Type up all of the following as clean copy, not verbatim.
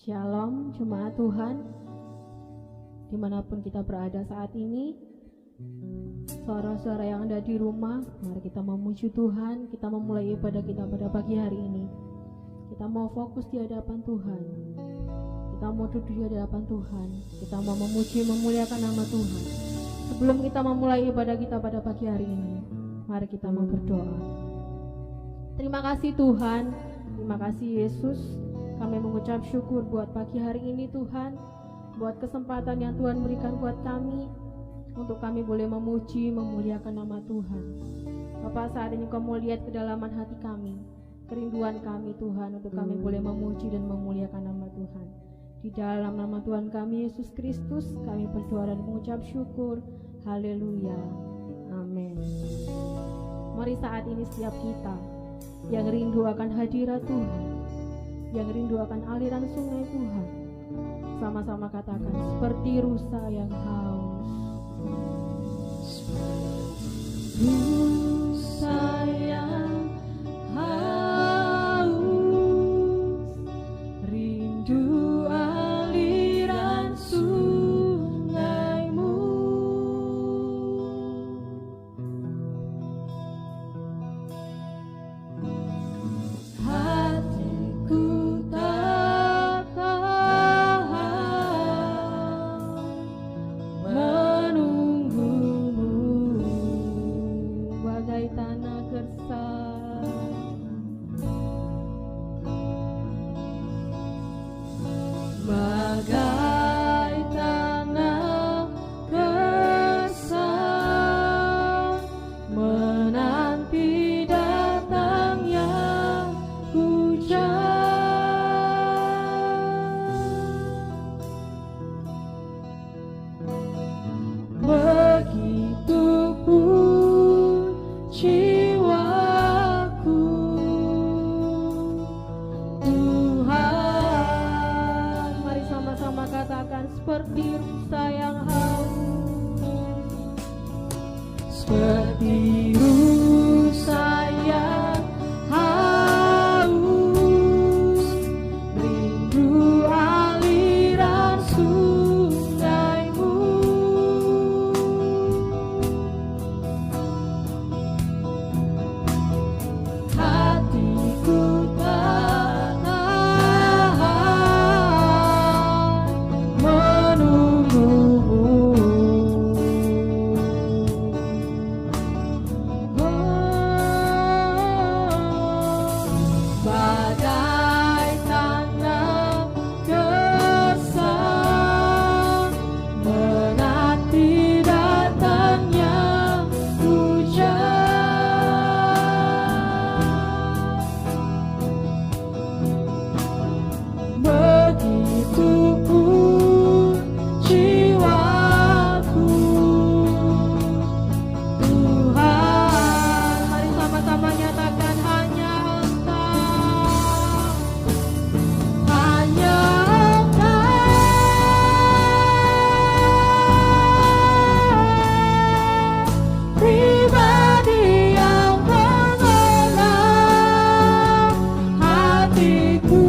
Shalom jemaat Tuhan, dimanapun kita berada saat ini, saudara-saudara yang ada di rumah, mari kita memuji Tuhan. Kita memulai ibadah kita pada pagi hari ini. Kita mau fokus di hadapan Tuhan, kita mau duduk di hadapan Tuhan, kita mau memuji memuliakan nama Tuhan. Sebelum kita memulai ibadah kita pada pagi hari ini, mari kita mau berdoa. Terima kasih Tuhan, terima kasih Yesus. Kami mengucap syukur buat pagi hari ini Tuhan, buat kesempatan yang Tuhan berikan buat kami, untuk kami boleh memuji, memuliakan nama Tuhan. Bapak, saat ini Kau mau lihat kedalaman hati kami, kerinduan kami Tuhan, untuk kami boleh memuji dan memuliakan nama Tuhan. Di dalam nama Tuhan kami Yesus Kristus, kami berdoa dan mengucap syukur. Haleluya, amin. Mari saat ini setiap kita yang rindu akan hadirat Tuhan, yang rindu akan aliran sungai Tuhan, sama-sama katakan, seperti rusa yang haus. Rusa yang haus, rindu aliran sungaimu. Hatiku tak tahan menunggumu, bagai tanah gersang, bagai tanah gersang, menanti datangnya hujan. Begitupun jiwaku, Tuhan. Mari sama-sama katakan, seperti rusa yang haus, seperti rusa yang haus, rindu aliran sungaimu. Hatiku tak tahan menunggumu. Bagai tanah gersang, menanti datangnya hujan. Begitupun jiwaku, Tuhan. Mari sama-sama nyatakan, hanya Engkau, hanya Engkau, pribadi yang mengenal hatiku.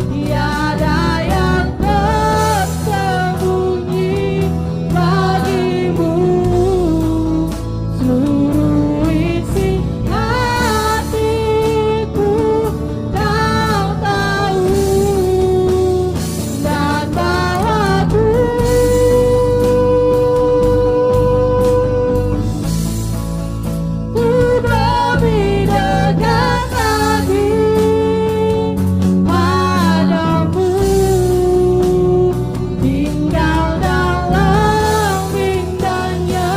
Tiada yang tersembunyi bagimu, seluruh isi hatiku Kau tahu, dan bawaku ku lebih dekat lagi padamu, tinggal dalam indahnya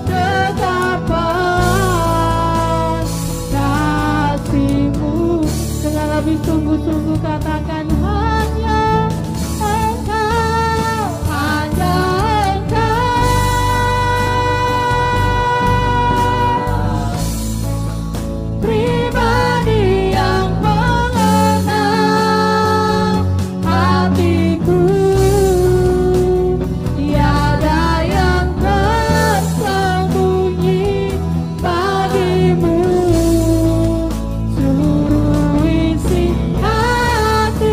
tetapan kasih-Mu. Dengan lebih sungguh-sungguh katakan, hanya Engkau, hanya Engkau, pribadi yang mengenal hatiku. Tiada yang tersembunyi bagimu, seluruh isi hati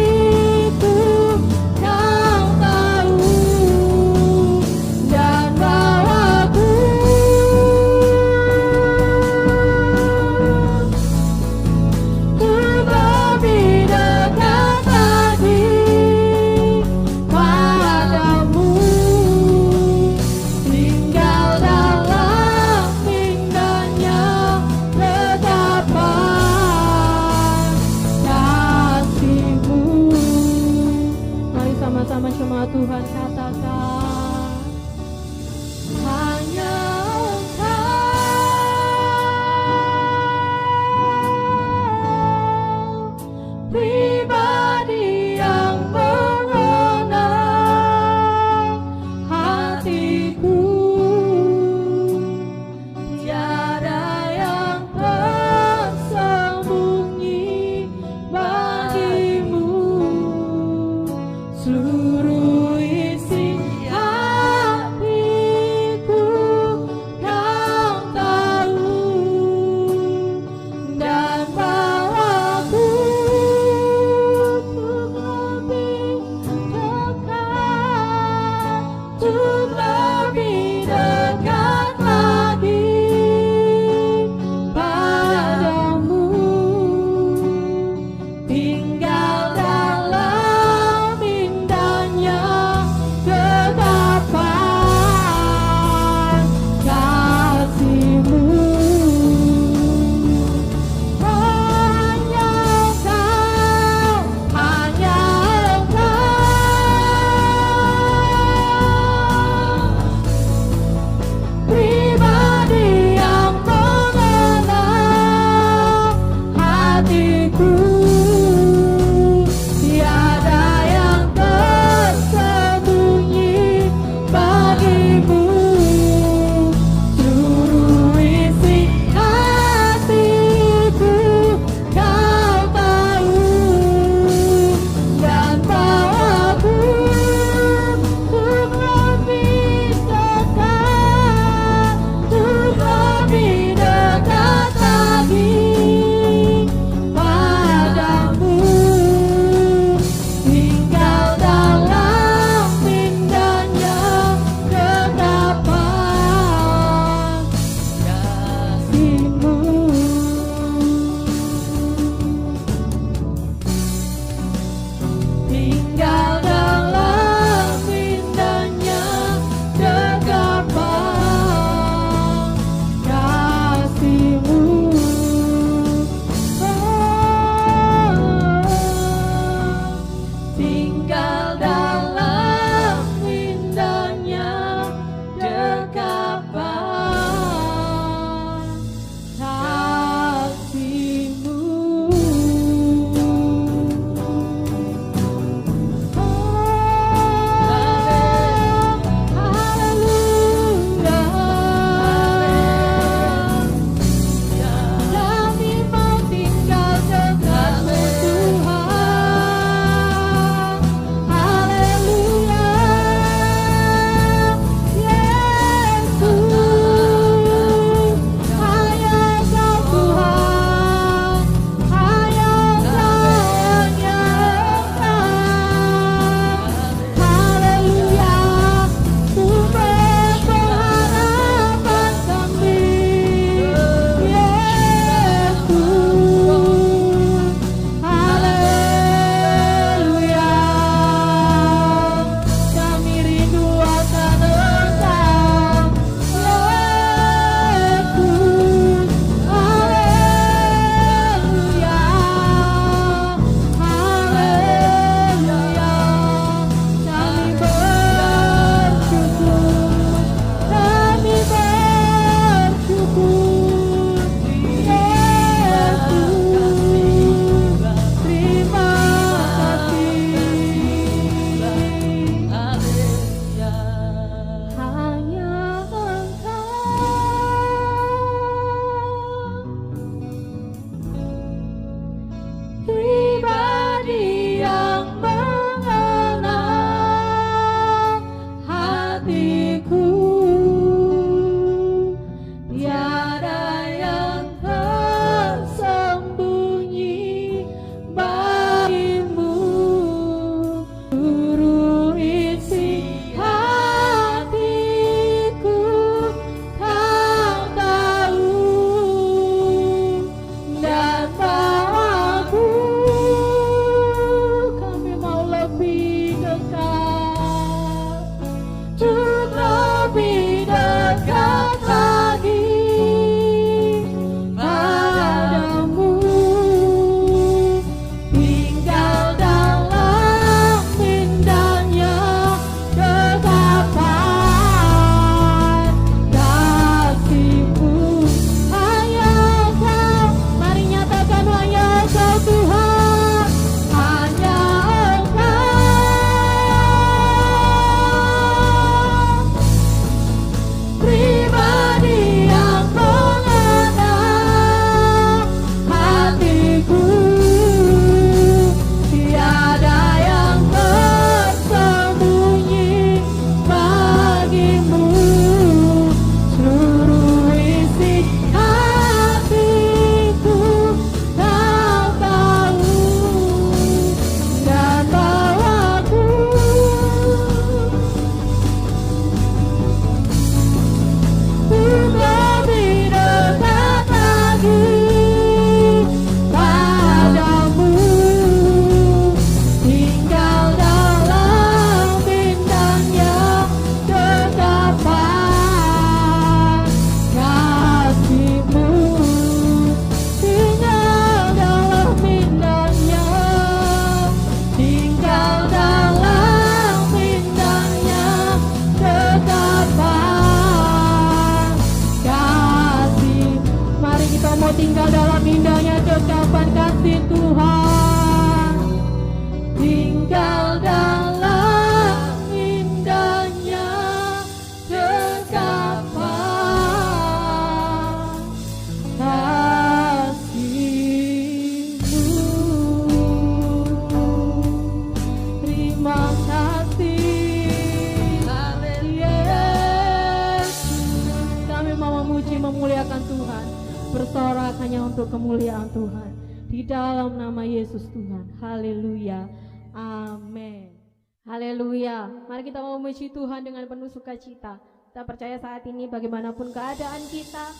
hanya untuk kemuliaan Tuhan. Di dalam nama Yesus Tuhan. Haleluya. Amin. Haleluya. Mari kita memuji Tuhan dengan penuh sukacita. Kita percaya saat ini bagaimanapun keadaan kita,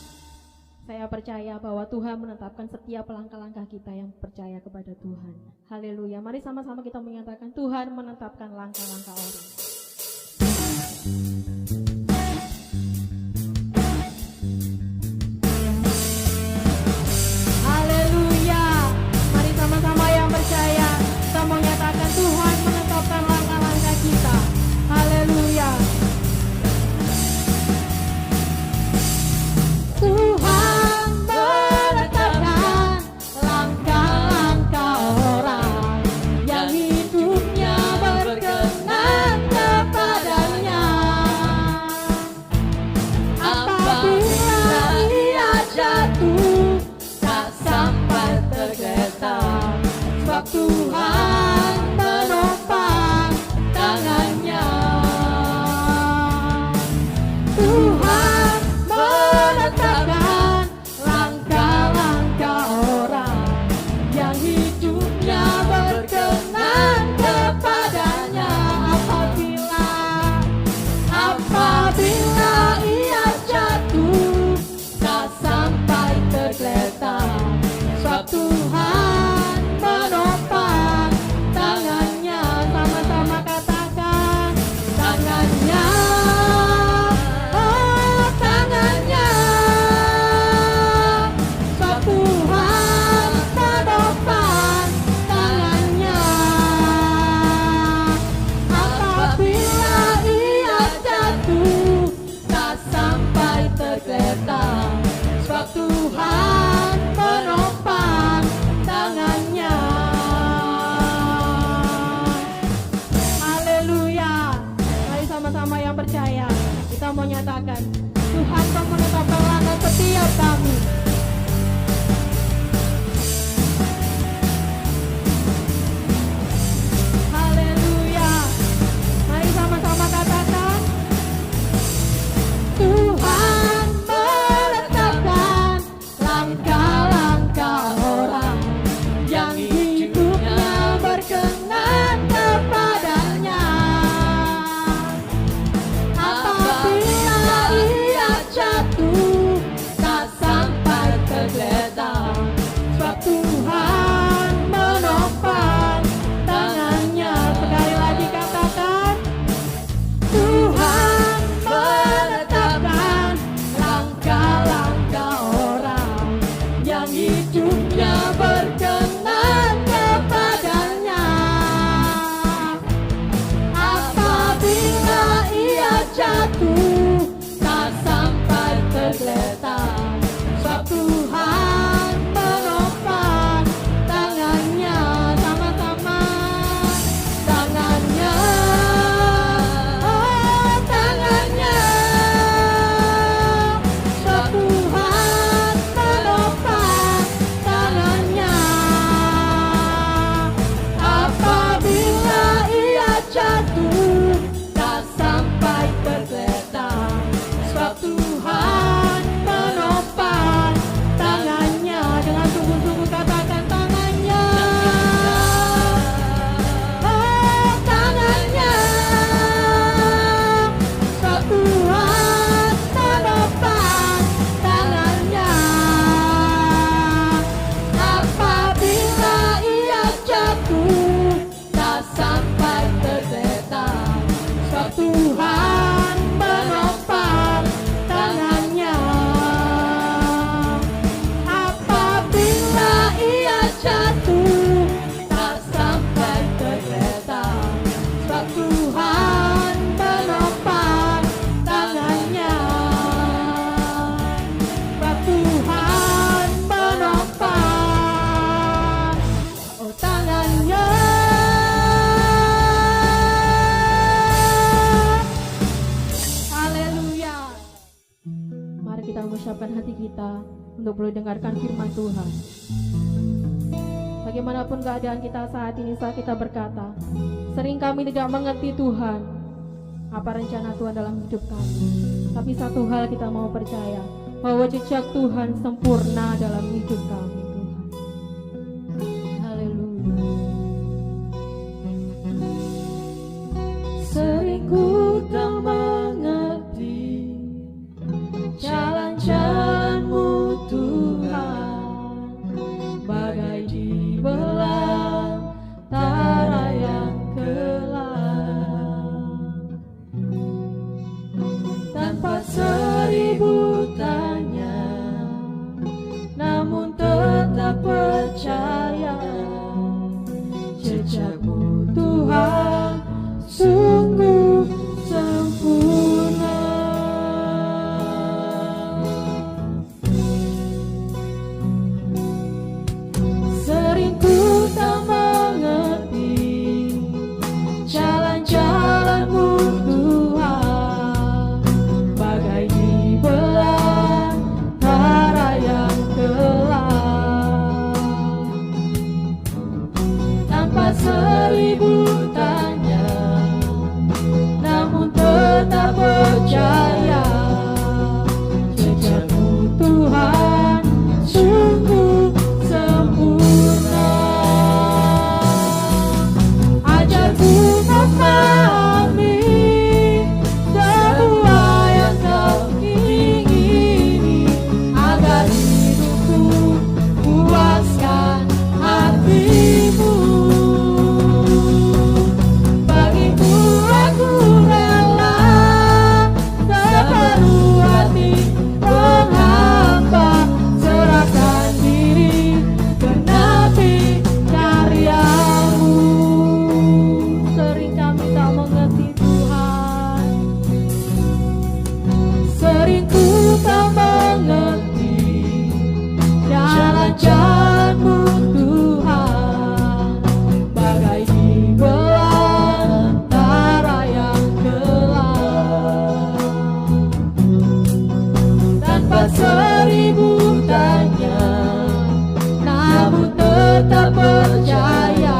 saya percaya bahwa Tuhan menetapkan setiap langkah-langkah kita yang percaya kepada Tuhan. Haleluya. Mari sama-sama kita menyatakan Tuhan menetapkan langkah-langkah orang. Haleluya. Mari sama-sama yang percaya kita menyatakan Tuhan menetapkan langkah-langkah kita. Haleluya. Tuhan menetapkan langkah-langkah orang yang hidupnya berkenan kepadanya. Apabila ia jatuh tak sampai tergeletak, sebab Tuhan menopang tangannya. Tuhan menetapkan langkah-langkah orang yang hidupnya berkenan kepadanya. Apabila ia jatuh tak sampai tergeletak, sebab Tuhan menopang tangannya. Sama-sama katakan tangannya. Sebab Tuhan menopang tangannya. Haleluya. Mari sama-sama yang percaya kita mau nyatakan Tuhan kau menetapkan langkah setiap kami. Haleluya. Mari sama-sama katakan Tuhan menetapkan langkah-langkah orang yang hidupnya berkenan kepadanya. Apabila ia jatuh tak sampai tergeletak, sebab Tuhan menopang tangannya. Sekali lagi katakan Tuhan menetapkan langkah-langkah orang yang hidupnya berkenan kepadanya. Apabila ia jatuh tak sampai tergeletak, sebab Tuhan menopang tangannya. Sama-sama tangannya. Tangannya. Sebab Tuhan menopang tangannya. Apabila ia jatuh tak sampai tergeletak, sebab Tuhan menopang tangannya. Dengan sungguh-sungguh katakan tangannya. Tangannya. Sebab Tuhan menopang tangannya. Apabila ia jatuh tak sampai tergeletak, sebab Tuhan menopang tangannya. Apabila ia jatuh tak sampai tergeletak, sebab Tuhan menopang tangannya. Sebab Tuhan menopang tangannya. Haleluya. Mari kita mengucapkan hati kita untuk boleh dengarkan firman Tuhan. Bagaimanapun keadaan kita saat ini, saat kita berkata, sering kami tidak mengerti Tuhan apa rencana Tuhan dalam hidup kami. Tapi satu hal kita mau percaya, bahwa jejak Tuhan sempurna dalam hidup kami, Tuhan. Haleluya. Sering ku tak mengerti jalan-jalan-Mu Tuhan, bagai di belantara yang gelap. Tanpa seribu tanya, namun tetap percaya, jejak-Mu Tuhan sungguh sempurna. Sering ku tak mengerti jalan-jalan-Mu Tuhan, bagai di belantara yang gelap. Tanpa seribu tanya, namun tetap percaya, jejak-Mu Tuhan sungguh sempurna. Ajarku memahami semua yang Kau ingini, agar hidupku puaskan hati-Mu. Bagimu aku rela sepenuh hati menghamba, serahkan diri, genapi karya-Mu. Sering kami tak mengerti Tuhan, sering ku tak mengerti jalan-jalan-Mu Tuhan, bagai di belantara yang gelap. Tanpa seribu tanya, namun tetap percaya,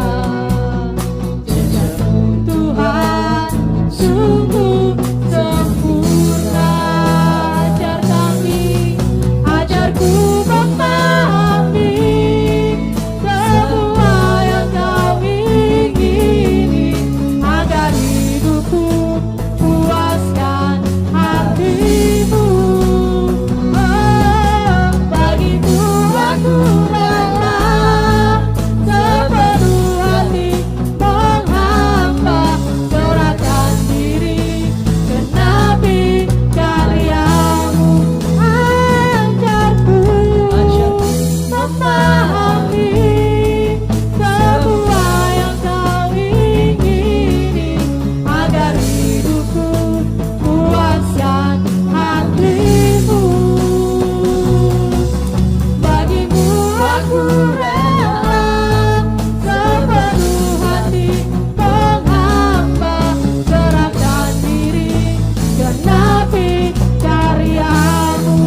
jejak-Mu Tuhan sungguh sempurna. Ajar kami, ajarku memahami semua yang Kau ingini, agar hidupku puaskan hati-Mu. Bagimu aku rela sepenuh hati menghamba, serahkan diri, genapi karya-Mu. Ajarku memahami semua yang Kau ingini, agar hidupku puaskan hati-Mu. Bagimu aku rela sepenuh hati menghamba, serahkan diri, genapi karya-Mu.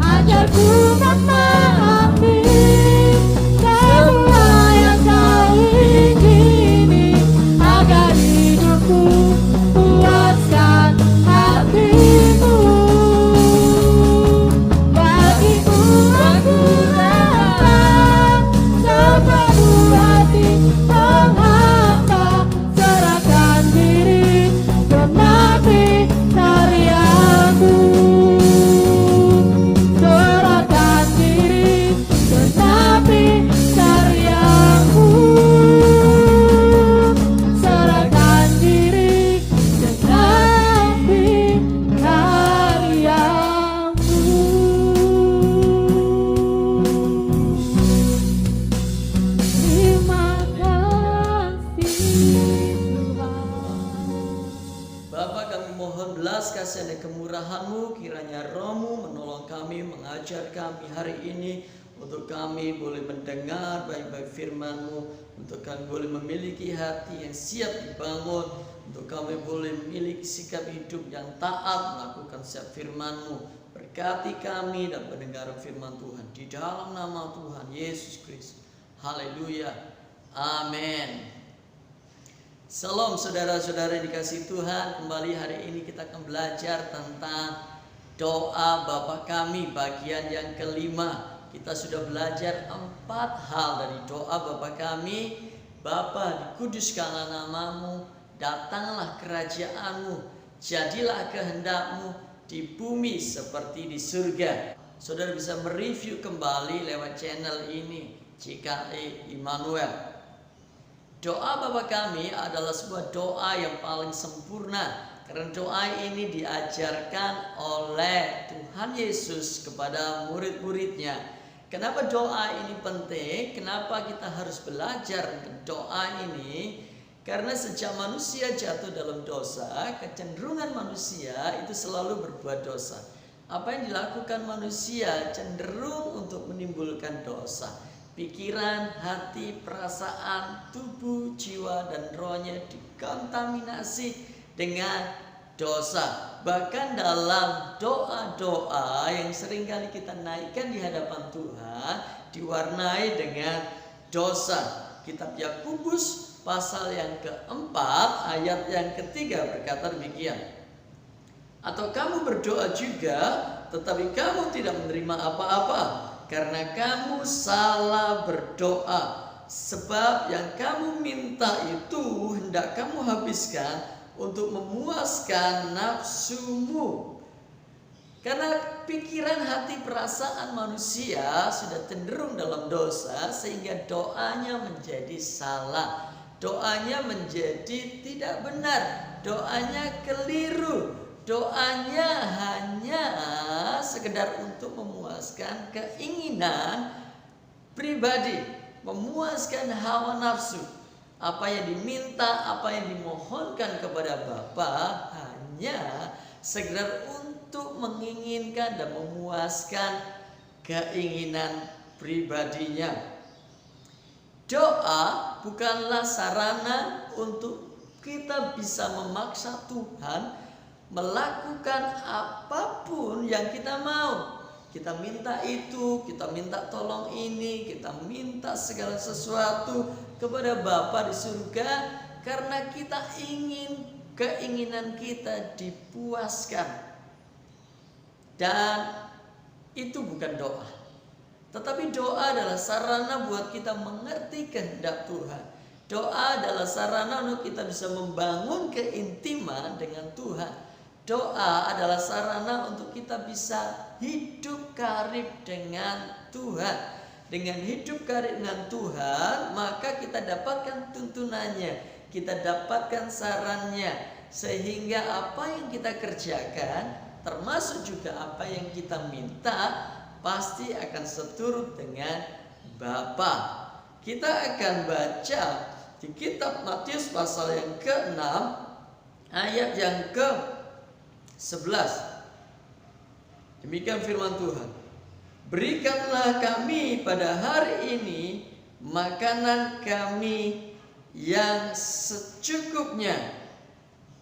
Ajarku memahami semua yang Kau ingini, agar hidupku puaskan hati-Mu. Bagimu aku rela sepenuh hati menghamba, serahkan diri, genapi karya-Mu. Serahkan diri, genapi karya-Mu. Serahkan diri, genapi karya-Mu. Terima kasih Tuhan. Bapa, kami mohon belas kasihan dan kemurahan-Mu, kiranya Roh-Mu menolong kami, mengajar kami hari ini, untuk kami boleh mendengar baik-baik firman-Mu, untuk kami boleh memiliki hati yang siap dibangun, untuk kami boleh memiliki sikap hidup yang taat melakukan setiap firman-Mu. Berkati kami dan pendengaran firman Tuhan, di dalam nama Tuhan Yesus Kristus. Haleluya. Amin. Salam saudara-saudara dikasih Tuhan. Kembali hari ini kita akan belajar tentang doa Bapa Kami bagian yang kelima. Kita sudah belajar 4 hal dari doa Bapa Kami. Bapa, dikuduskanlah namamu, datanglah kerajaanmu, jadilah kehendakmu di bumi seperti di surga. Saudara bisa mereview kembali lewat channel ini, GKI Immanuel. Doa Bapa Kami adalah sebuah doa yang paling sempurna, karena doa ini diajarkan oleh Tuhan Yesus kepada murid-muridnya. Kenapa doa ini penting? Kenapa kita harus belajar doa ini? Karena sejak manusia jatuh dalam dosa, kecenderungan manusia itu selalu berbuat dosa. Apa yang dilakukan manusia cenderung untuk menimbulkan dosa. Pikiran, hati, perasaan, tubuh, jiwa, dan rohnya dikontaminasi dengan dosa. Bahkan dalam doa-doa yang seringkali kita naikkan di hadapan Tuhan diwarnai dengan dosa. Kitab Yakobus pasal yang keempat ayat yang ketiga berkata demikian. Atau kamu berdoa juga, tetapi kamu tidak menerima apa-apa, karena kamu salah berdoa. Sebab yang kamu minta itu hendak kamu habiskan untuk memuaskan nafsumu. Karena pikiran, hati, perasaan manusia sudah cenderung dalam dosa, sehingga doanya menjadi salah. Doanya menjadi tidak benar. Doanya keliru. Doanya hanya sekedar untuk memuaskan keinginan pribadi, memuaskan hawa nafsu. Apa yang diminta, apa yang dimohonkan kepada Bapa hanya sekedar untuk menginginkan dan memuaskan keinginan pribadinya. Doa bukanlah sarana untuk kita bisa memaksa Tuhan melakukan apapun yang kita mau. Kita minta itu, kita minta tolong ini, kita minta segala sesuatu kepada Bapa di surga karena kita ingin keinginan kita dipuaskan. Dan itu bukan doa. Tetapi doa adalah sarana buat kita mengerti kehendak Tuhan. Doa adalah sarana untuk kita bisa membangun keintiman dengan Tuhan. Doa adalah sarana untuk kita bisa hidup karib dengan Tuhan. Dengan hidup karib dengan Tuhan, maka kita dapatkan tuntunannya, kita dapatkan sarannya, sehingga apa yang kita kerjakan, termasuk juga apa yang kita minta, pasti akan seturut dengan Bapa. Kita akan baca di kitab Matius pasal yang ke-6 ayat yang ke-11. Demikian firman Tuhan. Berikanlah kami pada hari ini makanan kami yang secukupnya.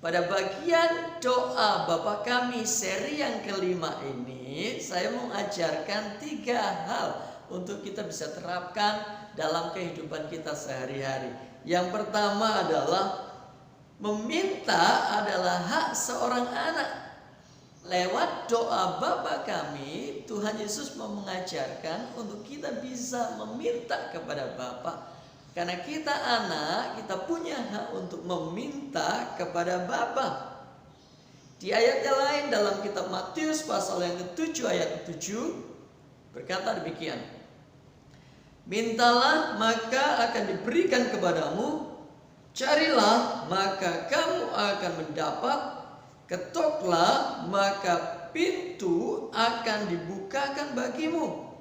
Pada bagian doa Bapa Kami seri yang kelima ini, saya mau ajarkan 3 hal untuk kita bisa terapkan dalam kehidupan kita sehari-hari. Yang pertama adalah meminta adalah hak seorang anak. Lewat doa Bapa Kami, Tuhan Yesus mau mengajarkan untuk kita bisa meminta kepada Bapa. Karena kita anak, kita punya hak untuk meminta kepada Bapa. Di ayat yang lain dalam kitab Matius pasal yang ke-7 ayat ke-7 berkata demikian. Mintalah maka akan diberikan kepadamu, carilah maka kamu akan mendapat, ketoklah maka pintu akan dibukakan bagimu.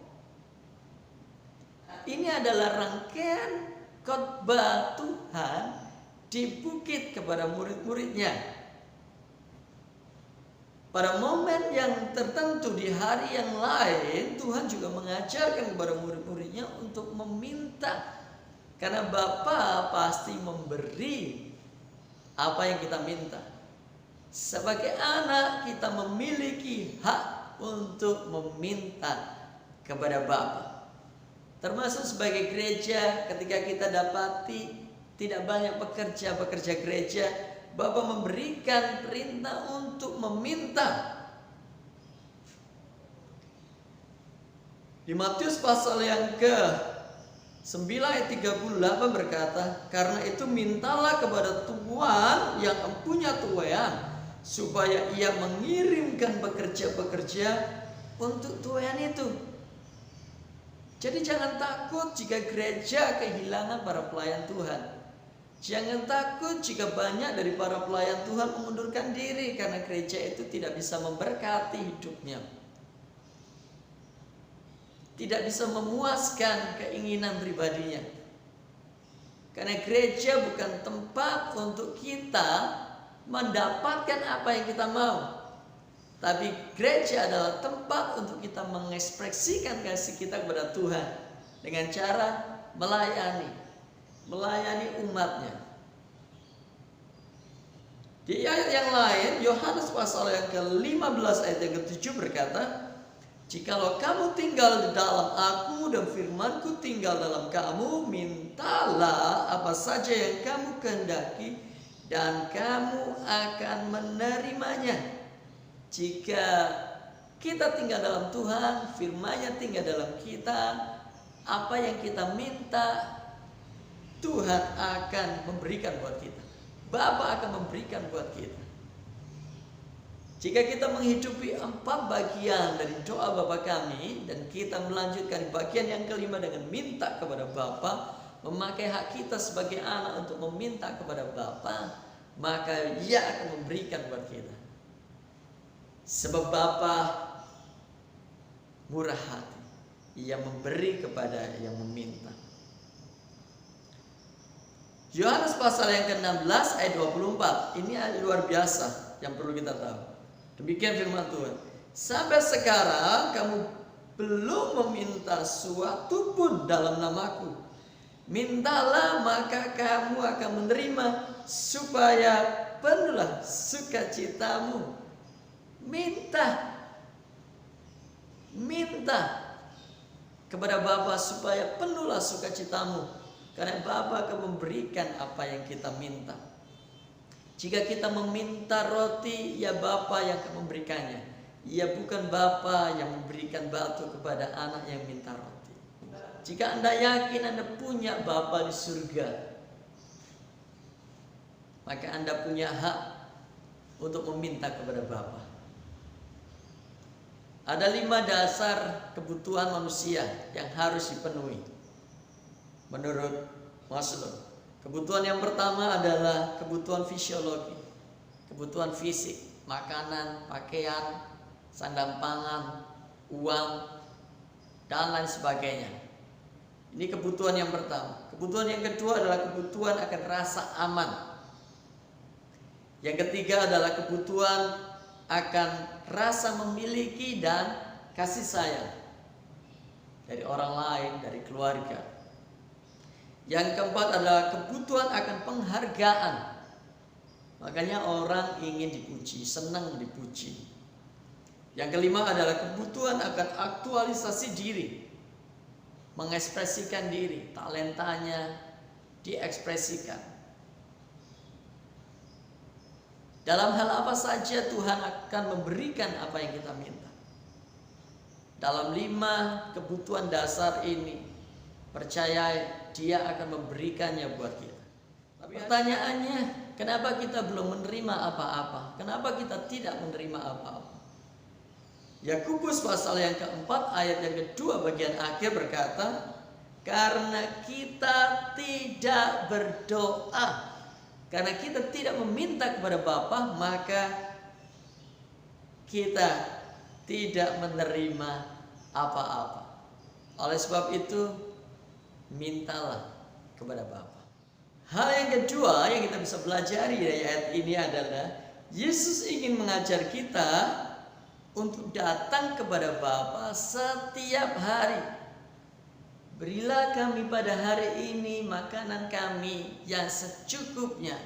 Ini adalah rangkaian khotbah Tuhan di bukit kepada murid-muridnya. Pada momen yang tertentu di hari yang lain, Tuhan juga mengajarkan kepada murid-muridnya untuk meminta. Karena Bapa pasti memberi apa yang kita minta. Sebagai anak kita memiliki hak untuk meminta kepada Bapa. Termasuk sebagai gereja ketika kita dapati tidak banyak pekerja gereja, Bapa memberikan perintah untuk meminta. Di Matius pasal yang ke-9 ayat 38 berkata, karena itu mintalah kepada Tuhan yang empunya tuaian, supaya ia mengirimkan pekerja-pekerja untuk tuaian itu. Jadi jangan takut jika gereja kehilangan para pelayan Tuhan. Jangan takut jika banyak dari para pelayan Tuhan mengundurkan diri karena gereja itu tidak bisa memberkati hidupnya. Tidak bisa memuaskan keinginan pribadinya. Karena gereja bukan tempat untuk kita mendapatkan apa yang kita mau. Tapi gereja adalah tempat untuk kita mengekspresikan kasih kita kepada Tuhan dengan cara melayani umatnya. Di ayat yang lain, Yohanes pasal yang ke-15 ayat yang ke-7 berkata, jikalau kamu tinggal di dalam aku dan firmanku tinggal dalam kamu, mintalah apa saja yang kamu kehendaki dan kamu akan menerimanya. Jika kita tinggal dalam Tuhan, firman-Nya tinggal dalam kita, apa yang kita minta Tuhan akan memberikan buat kita. Bapa akan memberikan buat kita. Jika kita menghidupi 4 bagian dari doa Bapa kami dan kita melanjutkan bagian yang kelima dengan minta kepada Bapa, memakai hak kita sebagai anak untuk meminta kepada Bapa, maka Ia akan memberikan buat kita. Sebab Bapa murah hati, Ia memberi kepada yang meminta. Yohanes pasal yang ke-16 ayat 24, ini luar biasa yang perlu kita tahu. Demikian firman Tuhan. Sampai sekarang kamu belum meminta suatu pun dalam namaku. Mintalah maka kamu akan menerima, supaya penuhlah sukacitamu. Minta kepada Bapa supaya penuhlah sukacitamu. Karena Bapa akan memberikan apa yang kita minta. Jika kita meminta roti, ya Bapa yang akan memberikannya. Ia bukan Bapa yang memberikan batu kepada anak yang minta roti. Jika Anda yakin Anda punya Bapa di surga, maka Anda punya hak untuk meminta kepada Bapa. Ada 5 dasar kebutuhan manusia yang harus dipenuhi menurut Maslow. Kebutuhan yang pertama adalah kebutuhan fisiologi, kebutuhan fisik, makanan, pakaian, sandang pangan, uang, dan lain sebagainya. Ini kebutuhan yang pertama. Kebutuhan yang kedua adalah kebutuhan akan rasa aman. Yang ketiga adalah kebutuhan akan rasa memiliki dan kasih sayang dari orang lain, dari keluarga. Yang keempat adalah kebutuhan akan penghargaan. Makanya orang ingin dipuji, senang dipuji. Yang kelima adalah kebutuhan akan aktualisasi diri, mengekspresikan diri, talentanya diekspresikan. Dalam hal apa saja Tuhan akan memberikan apa yang kita minta. Dalam 5 kebutuhan dasar ini, percaya Dia akan memberikannya buat kita. Tapi pertanyaannya, kenapa kita belum menerima apa-apa? Kenapa kita tidak menerima apa-apa? Yakobus pasal yang keempat ayat yang kedua bagian akhir berkata, karena kita tidak berdoa, karena kita tidak meminta kepada Bapa, maka kita tidak menerima apa-apa. Oleh sebab itu, mintalah kepada Bapa. Hal yang kedua yang kita bisa pelajari dari ayat ini adalah Yesus ingin mengajar kita untuk datang kepada Bapa setiap hari. Berilah kami pada hari ini makanan kami yang secukupnya.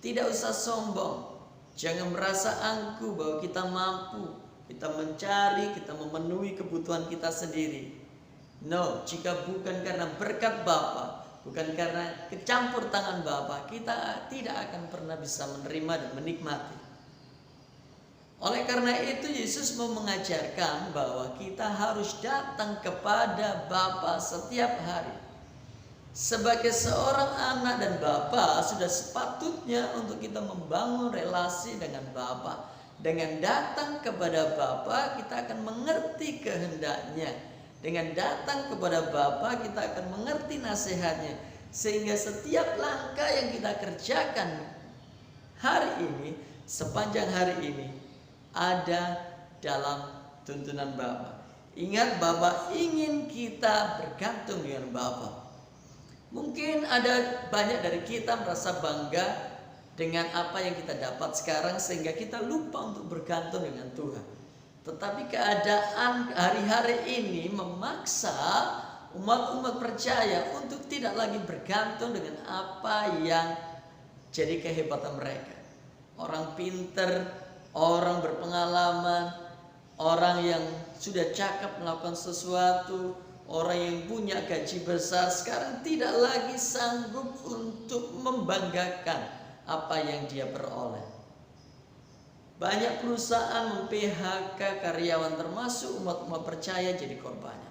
Tidak usah sombong. Jangan merasa angkuh bahwa kita mampu. Kita mencari, kita memenuhi kebutuhan kita sendiri. No, jika bukan karena berkat Bapa, bukan karena kecampur tangan Bapa, kita tidak akan pernah bisa menerima dan menikmati. Oleh karena itu Yesus mau mengajarkan bahwa kita harus datang kepada Bapa setiap hari. Sebagai seorang anak dan Bapa, sudah sepatutnya untuk kita membangun relasi dengan Bapa. Dengan datang kepada Bapa, kita akan mengerti kehendaknya. Dengan datang kepada Bapa, kita akan mengerti nasihatnya. Sehingga setiap langkah yang kita kerjakan hari ini, sepanjang hari ini, ada dalam tuntunan Bapa. Ingat, Bapa ingin kita bergantung dengan Bapa. Mungkin ada banyak dari kita merasa bangga dengan apa yang kita dapat sekarang sehingga kita lupa untuk bergantung dengan Tuhan. Tetapi keadaan hari-hari ini memaksa umat-umat percaya untuk tidak lagi bergantung dengan apa yang jadi kehebatan mereka. Orang pinter, orang berpengalaman, orang yang sudah cakap melakukan sesuatu, orang yang punya gaji besar sekarang tidak lagi sanggup untuk membanggakan apa yang dia peroleh. Banyak perusahaan mem-PHK karyawan termasuk umat-umat percaya jadi korbannya.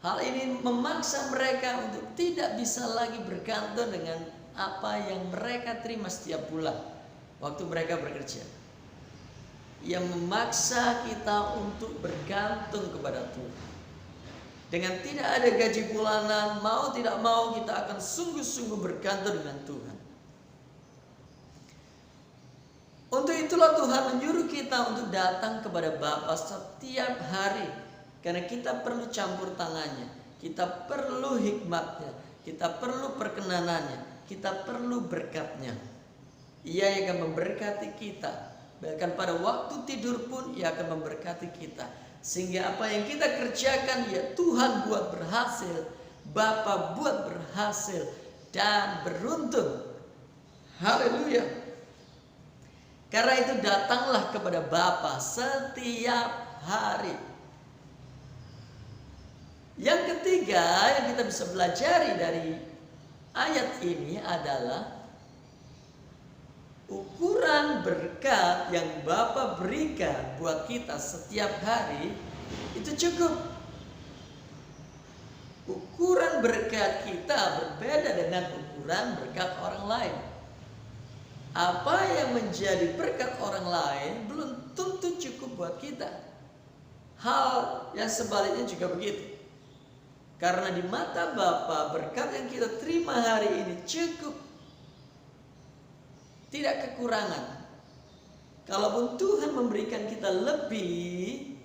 Hal ini memaksa mereka untuk tidak bisa lagi bergantung dengan apa yang mereka terima setiap bulan waktu mereka bekerja. Yang memaksa kita untuk bergantung kepada Tuhan. Dengan tidak ada gaji bulanan, mau tidak mau kita akan sungguh-sungguh bergantung dengan Tuhan. Untuk itulah Tuhan menyuruh kita untuk datang kepada Bapa setiap hari. Karena kita perlu campur tangannya, kita perlu hikmatnya, kita perlu perkenanannya, kita perlu berkatnya. Ia yang akan memberkati kita. Bahkan pada waktu tidur pun Ia akan memberkati kita. Sehingga apa yang kita kerjakan ya Tuhan buat berhasil, Bapa buat berhasil dan beruntung. Haleluya. Karena itu datanglah kepada Bapa setiap hari. Yang ketiga yang kita bisa pelajari dari ayat ini adalah ukuran berkat yang Bapa berikan buat kita setiap hari itu cukup. Ukuran berkat kita berbeda dengan ukuran berkat orang lain. Apa yang menjadi berkat orang lain belum tentu cukup buat kita. Hal yang sebaliknya juga begitu. Karena di mata Bapa berkat yang kita terima hari ini cukup. Tidak kekurangan. Kalaupun Tuhan memberikan kita lebih,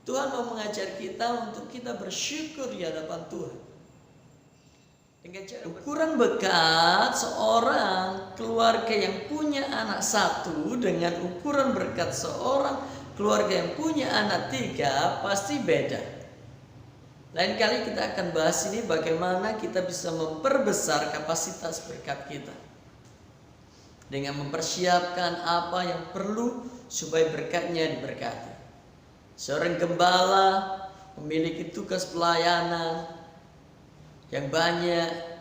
Tuhan mau mengajar kita untuk kita bersyukur di hadapan Tuhan. Dengan cara ukuran berkat seorang keluarga yang punya anak satu dengan ukuran berkat seorang keluarga yang punya anak 3 pasti beda. Lain kali kita akan bahas ini bagaimana kita bisa memperbesar kapasitas berkat kita. Dengan mempersiapkan apa yang perlu supaya berkatnya diberkati. Seorang gembala memiliki tugas pelayanan yang banyak,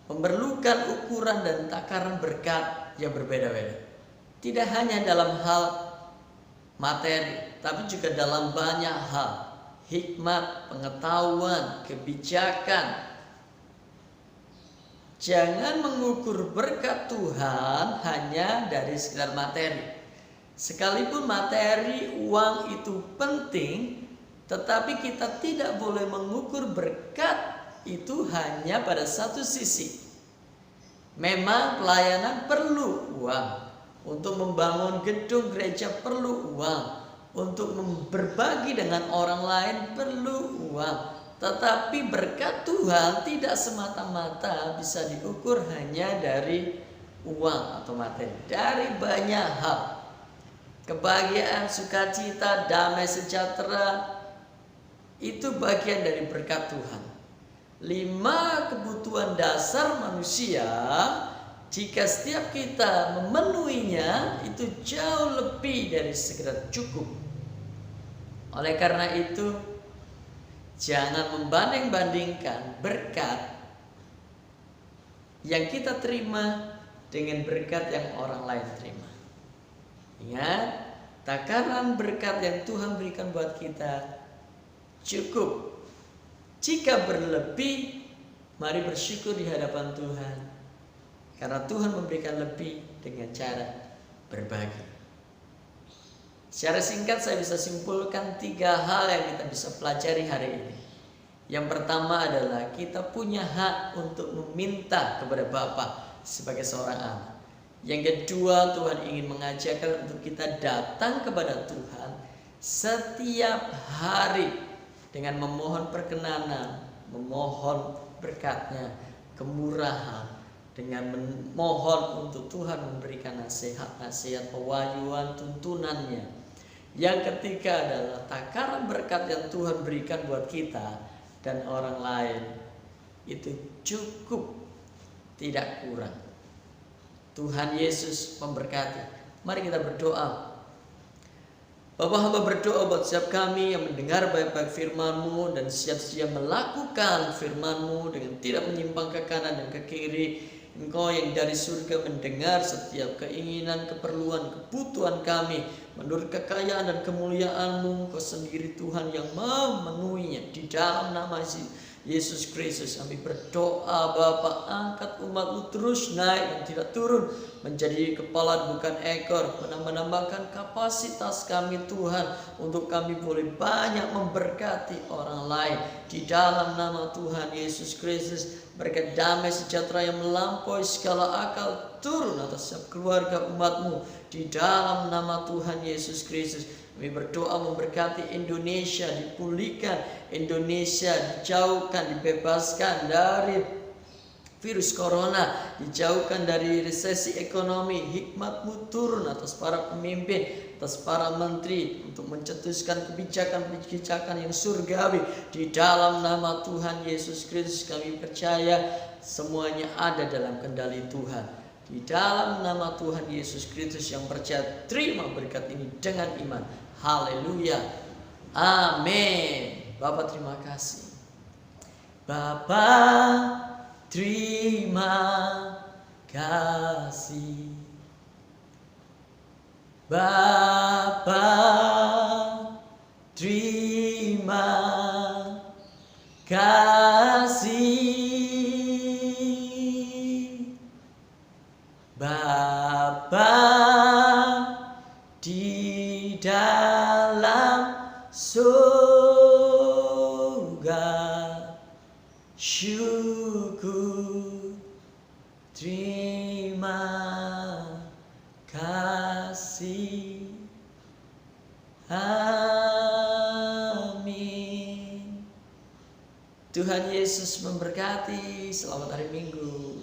memerlukan ukuran dan takaran berkat yang berbeda-beda. Tidak hanya dalam hal materi, tapi juga dalam banyak hal. Hikmat, pengetahuan, kebijakan. Jangan mengukur berkat Tuhan hanya dari sekedar materi. Sekalipun materi, uang itu penting, tetapi kita tidak boleh mengukur berkat itu hanya pada satu sisi. Memang pelayanan perlu uang. Untuk membangun gedung gereja perlu uang. Untuk berbagi dengan orang lain perlu uang. Tetapi berkat Tuhan tidak semata-mata bisa diukur hanya dari uang atau materi. Dari banyak hal. Kebahagiaan, sukacita, damai sejahtera itu bagian dari berkat Tuhan. 5 kebutuhan dasar manusia, jika setiap kita memenuhinya, itu jauh lebih dari sekedar cukup. Oleh karena itu, jangan membanding-bandingkan berkat yang kita terima dengan berkat yang orang lain terima. Ingat, takaran berkat yang Tuhan berikan buat kita cukup. Jika berlebih, mari bersyukur di hadapan Tuhan, karena Tuhan memberikan lebih dengan cara berbagi. Secara singkat saya bisa simpulkan 3 hal yang kita bisa pelajari hari ini. Yang pertama adalah kita punya hak untuk meminta kepada Bapa sebagai seorang anak. Yang kedua, Tuhan ingin mengajarkan untuk kita datang kepada Tuhan setiap hari dengan memohon perkenanan, memohon berkat-Nya, kemurahan, dengan memohon untuk Tuhan memberikan nasihat-nasihat, pewahyuan, tuntunannya. Yang ketiga adalah takaran berkat yang Tuhan berikan buat kita dan orang lain itu cukup, tidak kurang. Tuhan Yesus memberkati. Mari kita berdoa. Bapa, hamba berdoa buat setiap kami yang mendengar baik-baik firman-Mu dan siap-siap melakukan firman-Mu dengan tidak menyimpang ke kanan dan ke kiri. Engkau yang dari surga mendengar setiap keinginan, keperluan, kebutuhan kami menurut kekayaan dan kemuliaan-Mu. Engkau sendiri Tuhan yang memenuhinya. Di dalam nama Yesus Kristus kami berdoa, Bapa, angkat umat-Mu terus naik dan tidak turun, menjadi kepala bukan ekor, menambahkan kapasitas kami Tuhan, untuk kami boleh banyak memberkati orang lain. Di dalam nama Tuhan Yesus Kristus, berkat damai sejahtera yang melampaui segala akal turun atas setiap keluarga umat-Mu. Di dalam nama Tuhan Yesus Kristus kami berdoa memberkati Indonesia, dipulihkan Indonesia, dijauhkan, dibebaskan dari virus corona, dijauhkan dari resesi ekonomi. Hikmat-Mu turun atas para pemimpin, atas para menteri, untuk mencetuskan kebijakan-kebijakan yang surgawi. Di dalam nama Tuhan Yesus Kristus kami percaya semuanya ada dalam kendali Tuhan. Di dalam nama Tuhan Yesus Kristus yang percaya, terima berkat ini dengan iman. Haleluya. Amin. Bapak terima kasih. Bapak terima kasih. Bapak terima kasih. Bapa di dalam surga, syukur, terima kasih. Amin. Tuhan Yesus memberkati. Selamat hari Minggu.